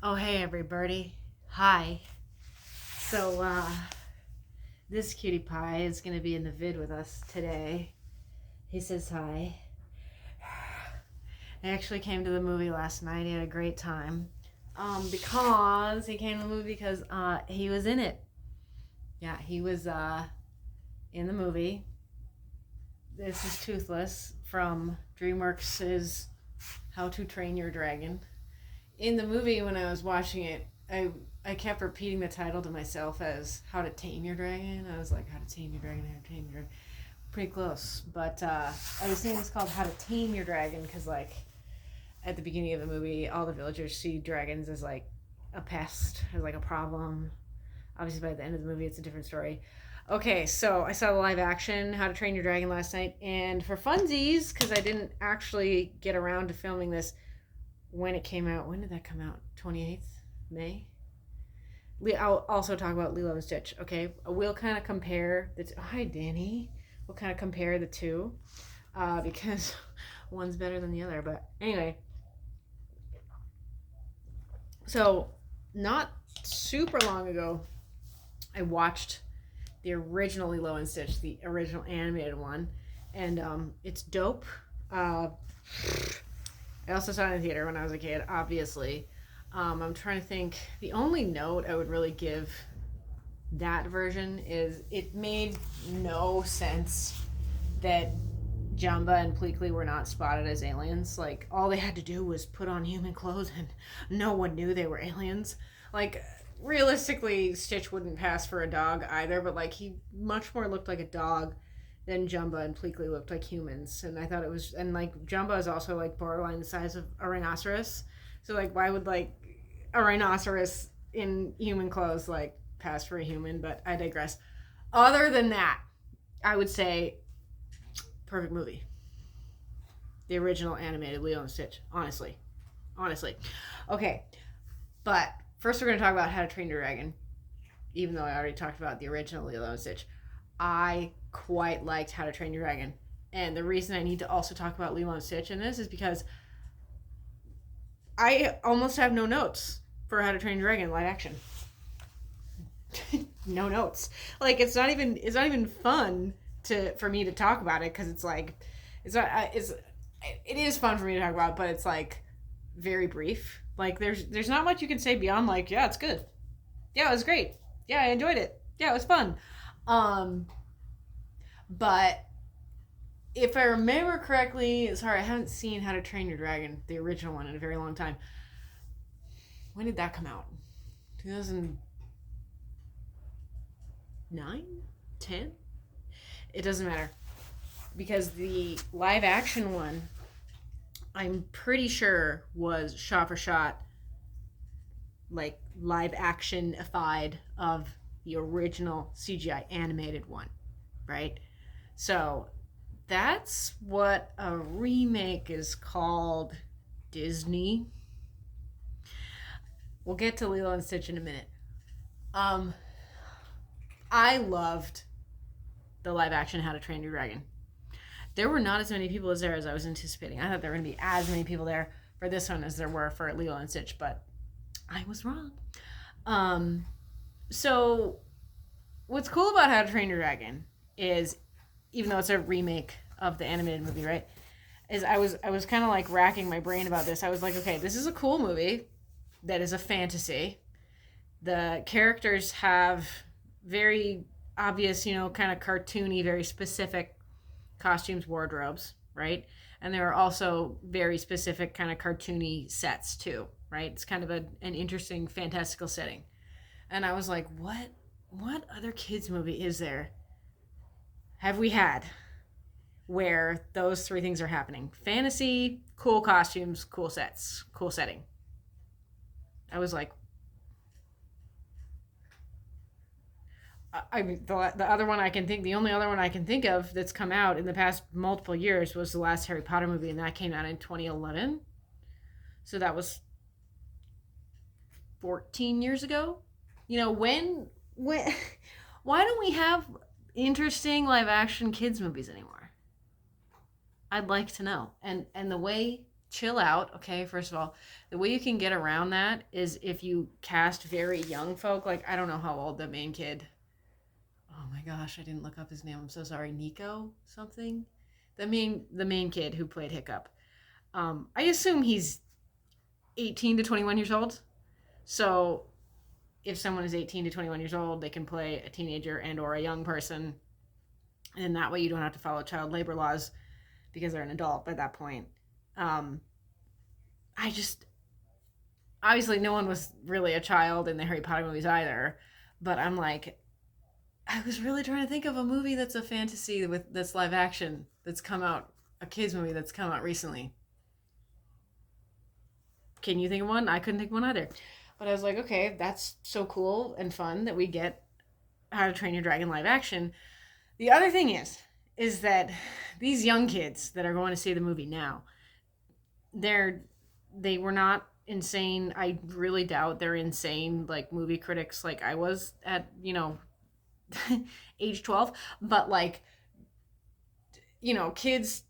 Oh, hey, everybody. Hi. So, this cutie pie is going to be in the vid with us today. He says hi. I actually came to the movie last night. He had a great time. Because he came to the movie because, he was in it. Yeah, he was, in the movie. This is Toothless from DreamWorks' How to Train Your Dragon. In the movie, when I was watching it, I kept repeating the title to myself as How to Tame Your Dragon. I was like, How to Tame Your Dragon, How to Tame Your Dragon. Pretty close. But I was saying it's called How to Tame Your Dragon because, like, at the beginning of the movie, all the villagers see dragons as, like, a pest, as, like, a problem. Obviously, by the end of the movie, it's a different story. Okay, so I saw the live action How to Train Your Dragon last night, and for funsies, because I didn't actually get around to filming this when it came out. When did that come out? 28th May? I'll also talk about Lilo and Stitch, okay? We'll kind of compare the two. Hi, Danny. We'll kind of compare the two because one's better than the other. But anyway, so not super long ago, I watched the original Lilo and Stitch, the original animated one, and it's dope. I also saw it in the theater when I was a kid, obviously. I'm trying to think. The only note I would really give that version is it made no sense that Jumba and Pleakley were not spotted as aliens. Like, all they had to do was put on human clothes and no one knew they were aliens. Like, realistically, Stitch wouldn't pass for a dog either, but, like, he much more looked like a dog than Jumba and Pleakley looked like humans. And I thought it was, and, like, Jumba is also, like, borderline the size of a rhinoceros. So, like, why would, like, a rhinoceros in human clothes, like, pass for a human? But I digress. Other than that, I would say perfect movie. The original animated Lilo and Stitch. Honestly. Okay. But first we're going to talk about How to Train Your Dragon. Even though I already talked about the original Lilo and Stitch. I quite liked How to Train Your Dragon. And the reason I need to also talk about Lilo and Stitch in this is because I almost have no notes for How to Train Your Dragon live action. No notes. Like, it's not even fun for me to talk about it because it's like it is fun for me to talk about, but it's like very brief. Like, there's not much you can say beyond, like, yeah, it's good, yeah, it was great, yeah, I enjoyed it, yeah, it was fun. But if I remember correctly, sorry, I haven't seen How to Train Your Dragon, the original one, in a very long time. When did that come out? 2009? 10? It doesn't matter. Because the live action one, I'm pretty sure, was shot for shot, like, live action-ified of the original CGI animated one, right? So that's what a remake is called, Disney. We'll get to Lilo and Stitch in a minute. I loved the live action How to Train Your Dragon. There were not as many people as I was anticipating. I thought there were going to be as many people there for this one as there were for Lilo and Stitch, but I was wrong. So what's cool about How to Train Your Dragon is, even though it's a remake of the animated movie, right, is I was kind of like racking my brain about this. I was like, okay, this is a cool movie that is a fantasy. The characters have very obvious, kind of cartoony, very specific costumes, wardrobes, right? And there are also very specific kind of cartoony sets too, right? It's kind of an interesting fantastical setting. And I was like, what other kids movie is there have we had where those three things are happening? Fantasy, cool costumes, cool sets, cool setting. I was like, I mean, the other one I can think, the only other one I can think of that's come out in the past multiple years was the last Harry Potter movie, and that came out in 2011. So that was 14 years ago. When, why don't we have interesting live action kids movies anymore? I'd like to know. And the way chill out, okay? First of all, the way you can get around that is if you cast very young folk. Like, I don't know how old the main kid. Oh my gosh, I didn't look up his name. I'm so sorry. Nico something. The main kid who played Hiccup. I assume he's 18 to 21 years old. So if someone is 18 to 21 years old, they can play a teenager and or a young person. And that way you don't have to follow child labor laws because they're an adult by that point. Um, I just obviously no one was really a child in the Harry Potter movies either, but I'm like, I was really trying to think of a movie that's a fantasy with that's live action that's come out, a kids movie that's come out recently. Can you think of one? I couldn't think of one either. But I was like, okay, that's so cool and fun that we get How to Train Your Dragon live action. The other thing is that these young kids that are going to see the movie now, they were not insane. I really doubt they're insane like movie critics like I was at, age 12, but like, kids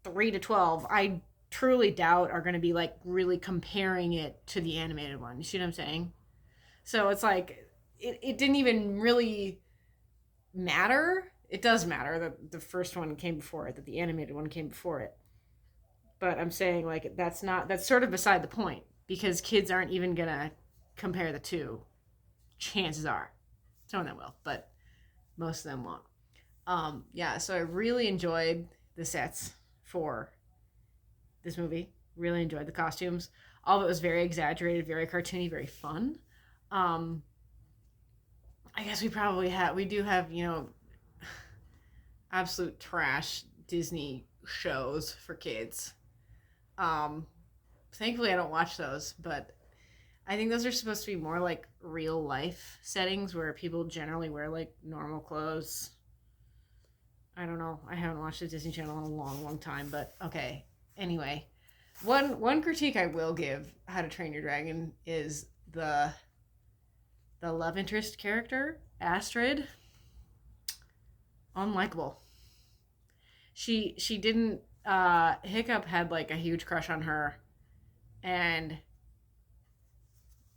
3 to 12, I truly doubt are going to be like really comparing it to the animated one. You see what I'm saying? So it's like it didn't even really matter. It does matter that the first one came before it, that the animated one came before it. But I'm saying like that's sort of beside the point because kids aren't even going to compare the two. Chances are. Some of them will, but most of them won't. Yeah, so I really enjoyed the sets for this movie. Really enjoyed the costumes. All of it was very exaggerated, very cartoony, very fun. Um, I guess we do have, absolute trash Disney shows for kids. Um, Thankfully, I don't watch those, but I think those are supposed to be more like real life settings where people generally wear like normal clothes. I don't know. I haven't watched the Disney Channel in a long, long time, but okay. Anyway, one critique I will give How to Train Your Dragon is the love interest character, Astrid, unlikable. She didn't Hiccup had like a huge crush on her and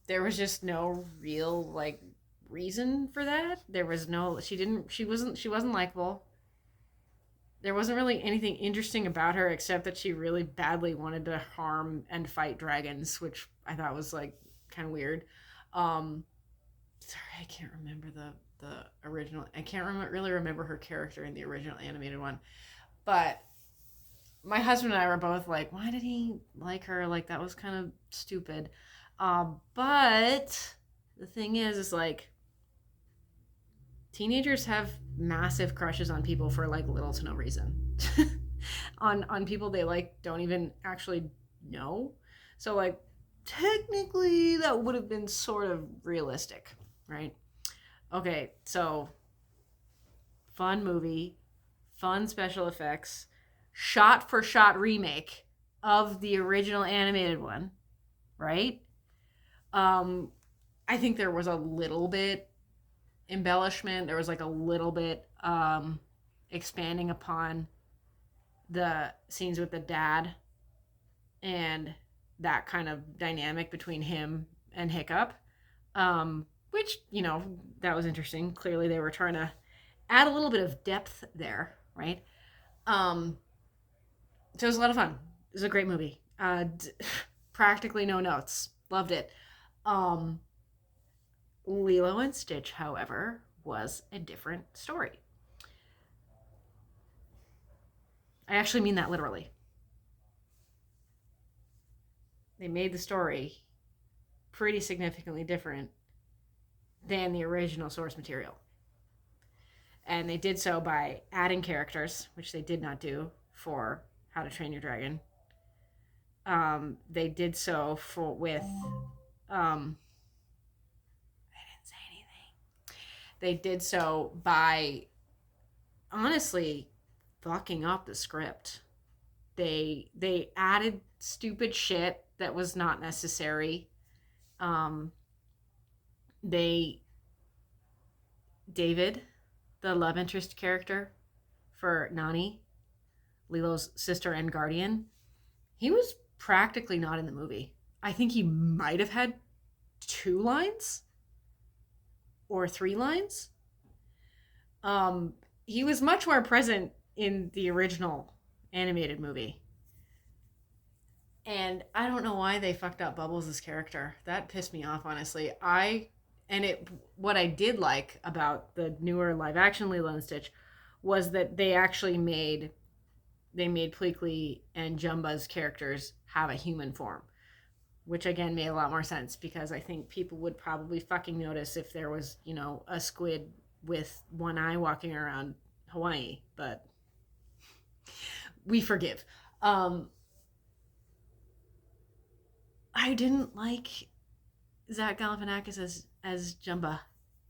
there was just no real like reason for that. There was no she wasn't likable. There wasn't really anything interesting about her except that she really badly wanted to harm and fight dragons, which I thought was like kind of weird. Um, Sorry, I can't remember the original. I can't really remember her character in the original animated one, but my husband and I were both like, why did he like her? Like that was kind of stupid. But the thing is like teenagers have massive crushes on people for like little to no reason. on people they like don't even actually know. So like technically that would have been sort of realistic, right? Okay, so fun movie, fun special effects, shot for shot remake of the original animated one, right? Um I think there was a little bit embellishment. There was like a little bit expanding upon the scenes with the dad and that kind of dynamic between him and Hiccup, which that was interesting. Clearly, they were trying to add a little bit of depth there, right? Um, so it was a lot of fun. It was a great movie. Practically no notes. Loved it. Um, Lilo and Stitch, however, was a different story. I actually mean that literally. They made the story pretty significantly different than the original source material. And they did so by adding characters, which they did not do for How to Train Your Dragon. They did so with I didn't say anything. They did so by honestly fucking up the script. They added stupid shit that was not necessary. Um, they David, the love interest character for Nani, Lilo's sister and guardian, he was practically not in the movie. I think he might have had 2 lines or 3 lines. He was much more present in the original animated movie. And I don't know why they fucked up Bubbles' character. That pissed me off, honestly. What I did like about the newer live action Lilo and Stitch was that they actually made Pleakley and Jumba's characters have a human form, which again made a lot more sense because I think people would probably fucking notice if there was, a squid with one eye walking around Hawaii, but we forgive. I didn't like Zach Galifianakis as Jumba.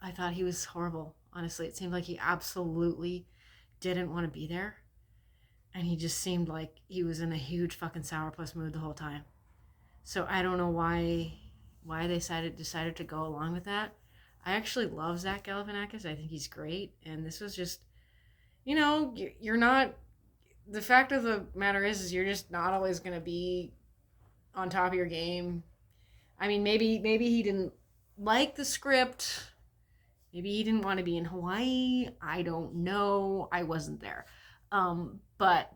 I thought he was horrible. Honestly, it seemed like he absolutely didn't want to be there, and he just seemed like he was in a huge fucking sourpuss mood the whole time. So I don't know why they decided to go along with that. I actually love Zach Galifianakis. I think he's great, and this was just, you're not. The fact of the matter is you're just not always going to be on top of your game. I mean, maybe he didn't like the script. Maybe he didn't want to be in Hawaii. I don't know. I wasn't there. But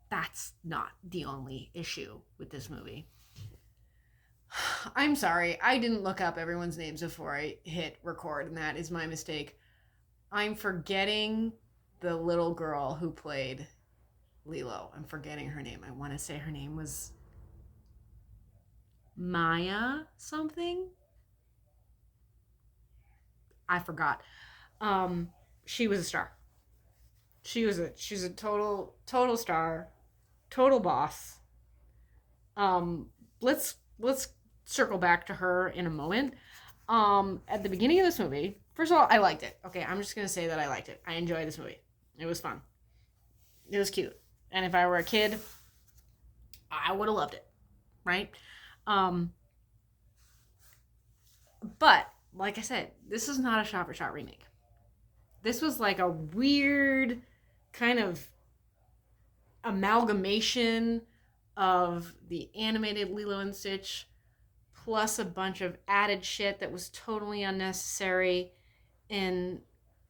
that's not the only issue with this movie. I'm sorry. I didn't look up everyone's names before I hit record, and that is my mistake. I'm forgetting the little girl who played Lilo. I'm forgetting her name. I want to say her name was Maya something. I forgot. She was a star. She's a total star, total boss. Let's circle back to her in a moment. At the beginning of this movie, first of all, I liked it. Okay, I'm just gonna say that I liked it. I enjoyed this movie. It was fun. It was cute. And if I were a kid, I would have loved it. Right? But like I said, this is not a shot-for-shot remake. This was like a weird kind of amalgamation of the animated Lilo and Stitch plus a bunch of added shit that was totally unnecessary in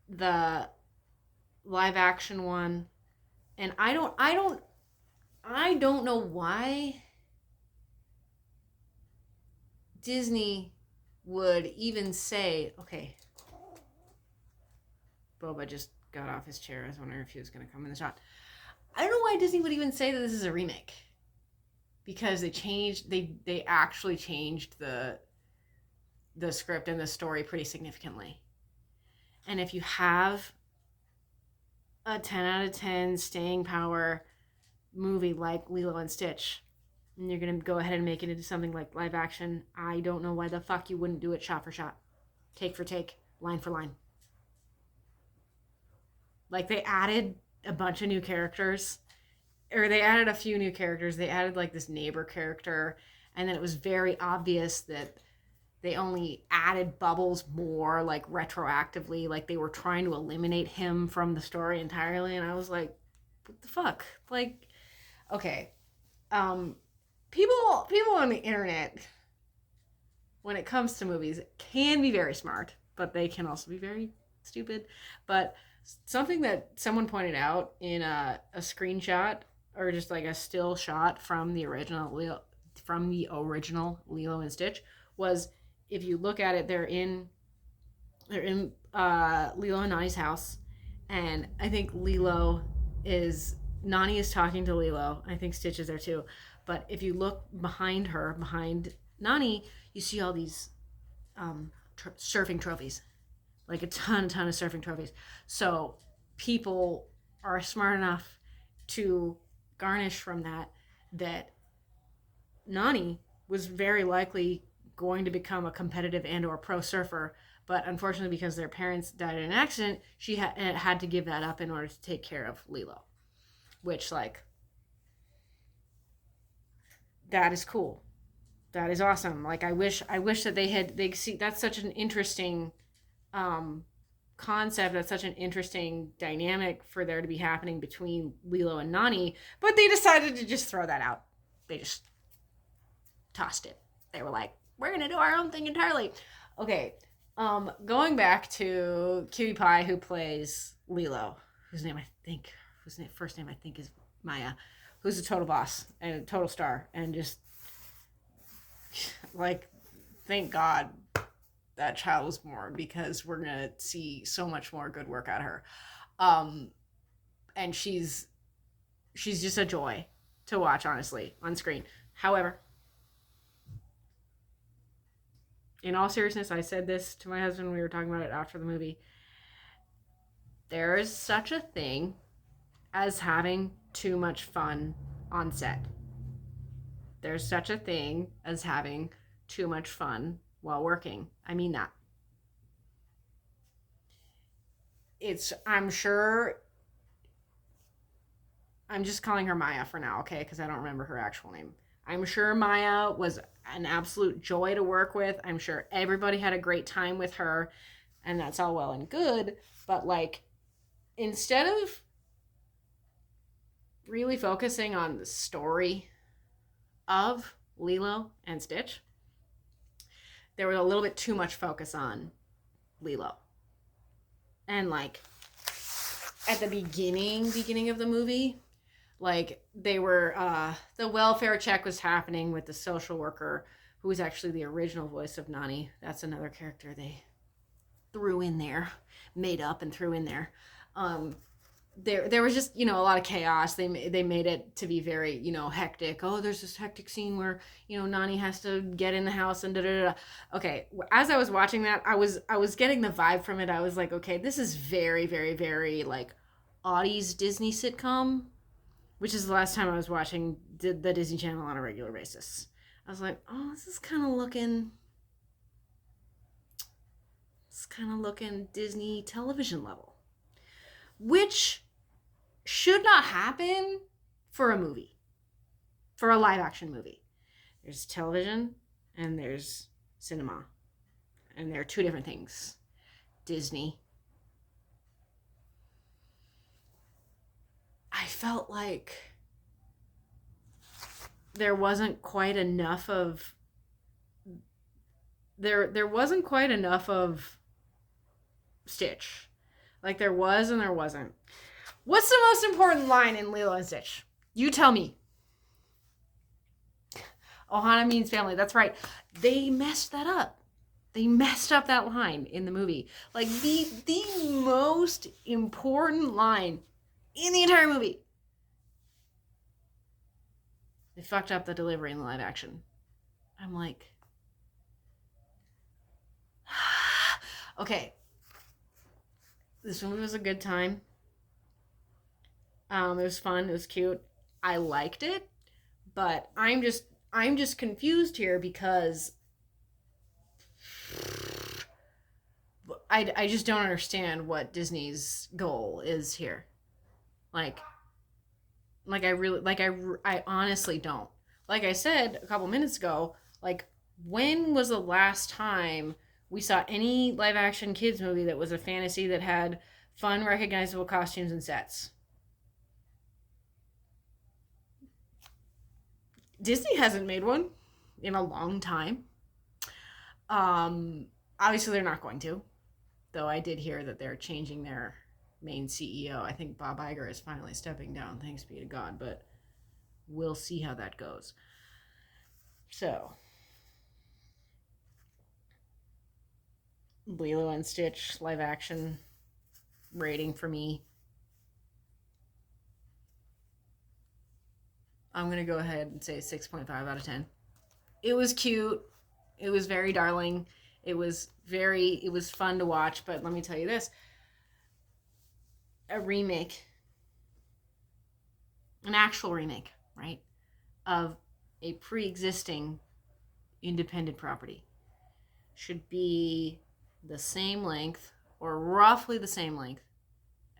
the live action one. And I don't know why Disney would even say, okay, Boba just got off his chair. I was wondering if he was going to come in the shot. I don't know why Disney would even say that this is a remake. Because they actually changed the script and the story pretty significantly. And if you have a 10 out of 10 staying power movie like Lilo and Stitch, and you're going to go ahead and make it into something like live action, I don't know why the fuck you wouldn't do it shot for shot, take for take, line for line. Like, they added a bunch of new characters, or they added a few new characters. They added like this neighbor character, and then it was very obvious that they only added Bubbles more like retroactively, like they were trying to eliminate him from the story entirely. And I was like, what the fuck? Like, okay. People on the internet, when it comes to movies, can be very smart, but they can also be very stupid. But something that someone pointed out in a screenshot, or just like a still shot from the original Lilo and Stitch, was, if you look at it, they're in Lilo and Nani's house, and I think Nani is talking to Lilo. I think Stitch is there too. But if you look behind Nani, you see all these surfing trophies, like a ton of surfing trophies. So people are smart enough to garnish from that Nani was very likely going to become a competitive and or pro surfer, but unfortunately, because their parents died in an accident, she had to give that up in order to take care of Lilo, which, like, that is cool. That is awesome. Like, I wish that they see, that's such an interesting concept, that's such an interesting dynamic for there to be happening between Lilo and Nani, but they decided to just throw that out. They just tossed it. They were like, we're gonna do our own thing entirely. Okay, going back to Cutie Pie, who plays Lilo, whose first name I think is Maya, who's a total boss and a total star, and just like, thank God that child was born, because we're gonna see so much more good work out of her. And she's just a joy to watch, honestly, on screen. However, in all seriousness, I said this to my husband when we were talking about it after the movie. There is such a thing as having too much fun on set. There's such a thing as having too much fun while working. I mean that. I'm sure, I'm just calling her Maya for now, okay? Because I don't remember her actual name. I'm sure Maya was an absolute joy to work with. I'm sure everybody had a great time with her, and that's all well and good. But, like, instead of really focusing on the story of Lilo and Stitch, there was a little bit too much focus on Lilo. And, like, at the beginning of the movie, like, they were, the welfare check was happening with the social worker, who was actually the original voice of Nani. That's another character they threw in there, made up and threw in there. There was just, a lot of chaos. They made it to be very, hectic. Oh, there's this hectic scene where, Nani has to get in the house and da-da-da-da. Okay, as I was watching that, I was getting the vibe from it. I was like, okay, this is very, very, very, like, Audie's Disney sitcom, which is the last time I was watching the Disney Channel on a regular basis. I was like, oh, this is kind of looking Disney television level, which should not happen for a movie, for a live action movie. There's television and there's cinema, and they're two different things. Disney. I felt like there wasn't quite enough of Stitch. Like, there was and there wasn't. What's the most important line in Lilo and Stitch? You tell me. Ohana means family. That's right. They messed that up. They messed up that line in the movie. Like, the most important line in the entire movie. They fucked up the delivery in the live action. I'm like, okay. This movie was a good time. It was fun. It was cute. I liked it, but I'm just confused here because I just don't understand what Disney's goal is here. I honestly don't. Like I said a couple minutes ago, like, when was the last time we saw any live action kids movie that was a fantasy that had fun, recognizable costumes and sets? Disney hasn't made one in a long time. Obviously they're not going to, though I did hear that they're changing their main CEO. I think Bob Iger is finally stepping down, thanks be to God, but we'll see how that goes. So, Lilo and Stitch live action rating for me, I'm going to go ahead and say 6.5 out of 10. It was cute. It was very darling. It was fun to watch, but let me tell you this. A remake, an actual remake, right, of a pre-existing independent property should be the same length, or roughly the same length,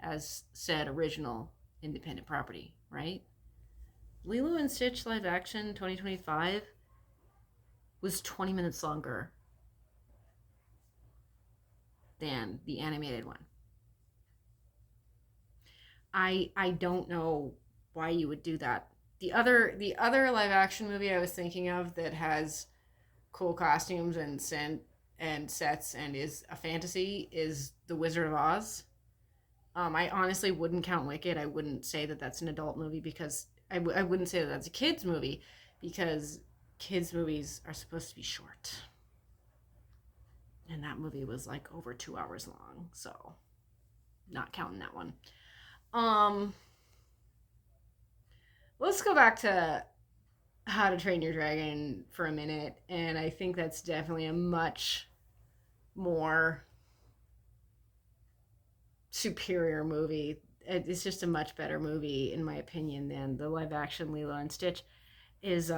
as said original independent property, right? Lilo and Stitch live action 2025 was 20 minutes longer than the animated one. I don't know why you would do that. The other live action movie I was thinking of that has cool costumes and sets and is a fantasy is The Wizard of Oz. I honestly wouldn't count Wicked. I wouldn't say that that's an adult movie because I wouldn't say that that's a kids movie because kids movies are supposed to be short. And that movie was like over 2 hours long, so not counting that one. Um, let's go back to How to Train Your Dragon for a minute, and I think that's definitely a much more superior movie. It's just a much better movie, in my opinion, than the live action Lilo and Stitch. Is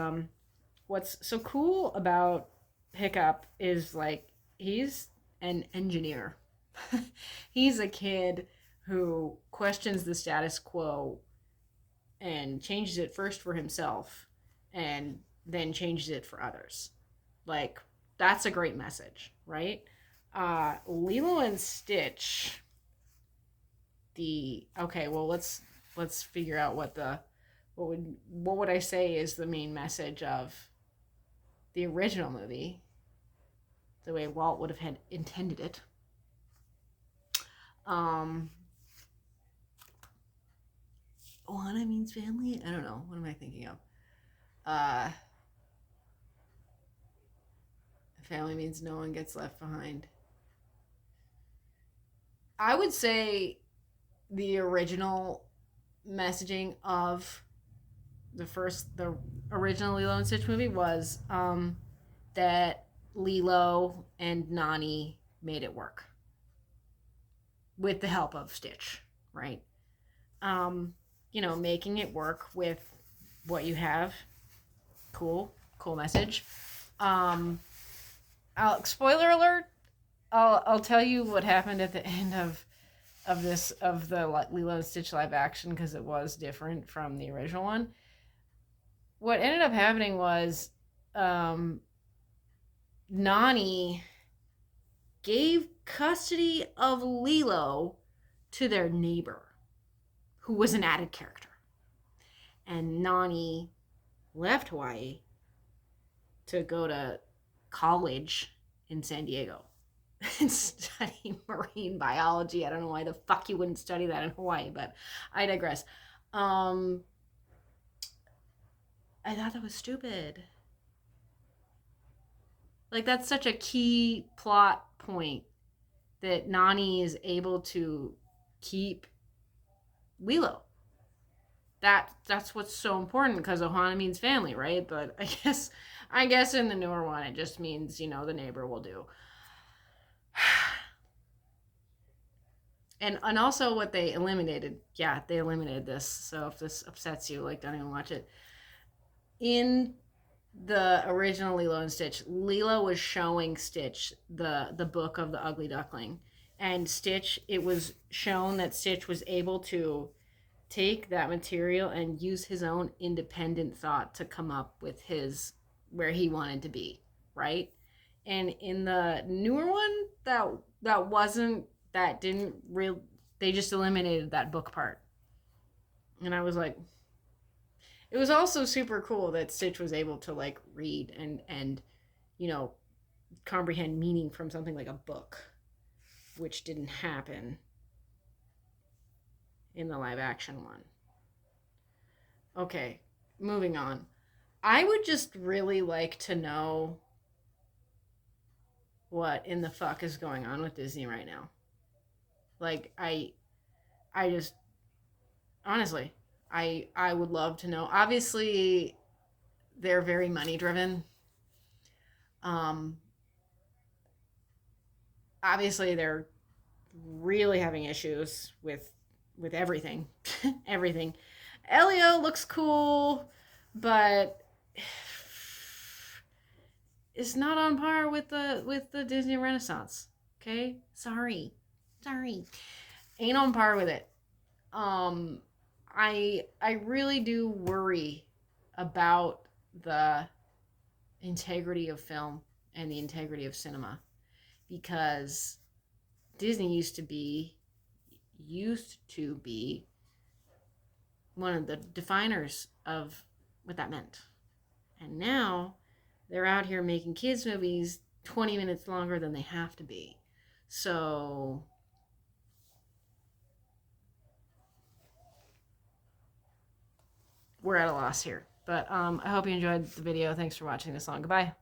what's so cool about Hiccup is like he's an engineer. He's a kid who questions the status quo and changes it first for himself and then changes it for others. Like that's a great message, right? Lilo and Stitch. The okay, well let's figure out what would I say is the main message of the original movie, the way Walt would have had intended it. Um, Ohana means family. I don't know. What am I thinking of? Uh, Family means no one gets left behind. I would say the original messaging of the original Lilo and Stitch movie was that Lilo and Nani made it work with the help of Stitch, right? Um, making it work with what you have. Cool message. Um, Spoiler alert. I'll tell you what happened at the end of the Lilo and Stitch live action because it was different from the original one. What ended up happening was Nani gave custody of Lilo to their neighbor, who was an added character. And Nani left Hawaii to go to college in San Diego and study marine biology. I don't know why the fuck you wouldn't study that in Hawaii, but I digress. I thought that was stupid. Like that's such a key plot point that Nani is able to keep Lilo. That's what's so important because Ohana means family, right? But I guess in the newer one it just means the neighbor will do. And also what they eliminated, they eliminated this. So if this upsets you, like don't even watch it. In the original Lilo and Stitch, Lilo was showing Stitch the book of the Ugly Duckling, and Stitch. It was shown that Stitch was able to take that material and use his own independent thought to come up with his where he wanted to be, right? And in the newer one, that wasn't that didn't real. They just eliminated that book part, and I was like, it was also super cool that Stitch was able to like read and comprehend meaning from something like a book, which didn't happen in the live action one. Okay, moving on. I would just really like to know what in the fuck is going on with Disney right now. Like I just honestly, I would love to know. Obviously, they're very money driven. Um, Obviously, they're really having issues with everything, everything. Elio looks cool, but it's not on par with the Disney Renaissance. Okay, sorry, ain't on par with it. Um, I really do worry about the integrity of film and the integrity of cinema because Disney used to be one of the definers of what that meant. And now they're out here making kids' movies 20 minutes longer than they have to be. So we're at a loss here. But I hope you enjoyed the video. Thanks for watching this long. Goodbye.